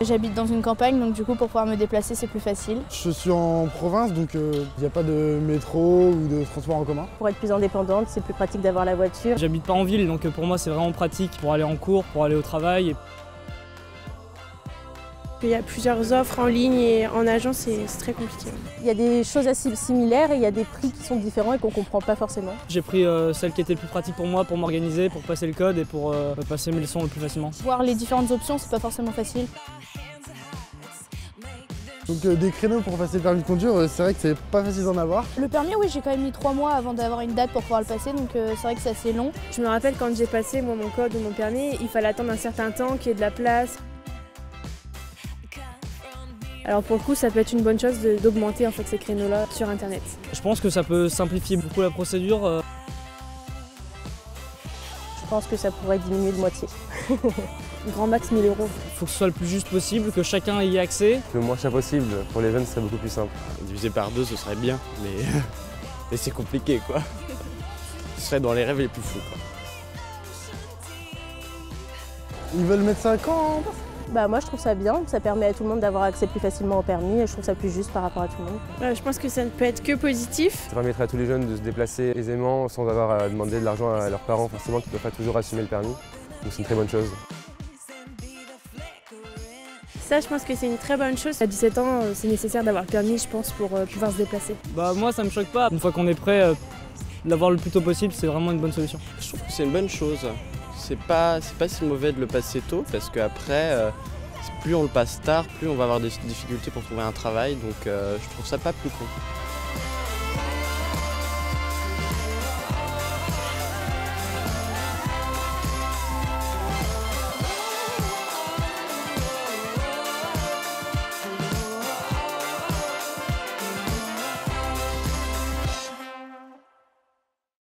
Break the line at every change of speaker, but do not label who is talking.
J'habite dans une campagne, donc du coup pour pouvoir me déplacer c'est plus facile.
Je suis en province, donc il n'y a pas de métro ou de transport en commun.
Pour être plus indépendante, c'est plus pratique d'avoir la voiture.
J'habite pas en ville, donc pour moi c'est vraiment pratique pour aller en cours, pour aller au travail.
Il y a plusieurs offres en ligne et en agence, c'est très compliqué.
Il y a des choses assez similaires et il y a des prix qui sont différents et qu'on ne comprend pas forcément.
J'ai pris celle qui était le plus pratique pour moi, pour m'organiser, pour passer le code et pour passer mes leçons le plus facilement.
Voir les différentes options, c'est pas forcément facile.
Donc des créneaux pour passer le permis de conduire, c'est vrai que c'est pas facile d'en avoir.
Le permis, oui, j'ai quand même mis 3 mois avant d'avoir une date pour pouvoir le passer, donc c'est vrai que c'est assez long.
Je me rappelle quand j'ai passé moi, mon code ou mon permis, il fallait attendre un certain temps, qu'il y ait de la place. Alors pour le coup, ça peut être une bonne chose d'augmenter en fait, ces créneaux-là sur Internet.
Je pense que ça peut simplifier beaucoup la procédure.
Je pense que ça pourrait diminuer de moitié.
Grand max 1000 €.
Il faut que ce soit le plus juste possible, que chacun y ait accès.
Le moins cher possible, pour les jeunes, ce serait beaucoup plus simple.
Diviser par 2, ce serait bien, mais c'est compliqué, quoi. Ce serait dans les rêves les plus fous, quoi.
Ils veulent mettre ça quand?
Moi je trouve ça bien, ça permet à tout le monde d'avoir accès plus facilement au permis et je trouve ça plus juste par rapport à tout le monde.
Je pense que ça ne peut être que positif.
Ça permettrait à tous les jeunes de se déplacer aisément sans avoir à demander de l'argent à leurs parents forcément qui ne peuvent pas toujours assumer le permis. Donc c'est une très bonne chose.
Ça, je pense que c'est une très bonne chose. À 17 ans, c'est nécessaire d'avoir le permis, je pense, pour pouvoir se déplacer.
Moi ça me choque pas. Une fois qu'on est prêt, l'avoir le plus tôt possible, c'est vraiment une bonne solution.
Je trouve que c'est une bonne chose. C'est pas si mauvais de le passer tôt, parce qu'après, plus on le passe tard, plus on va avoir des difficultés pour trouver un travail, donc je trouve ça pas plus con.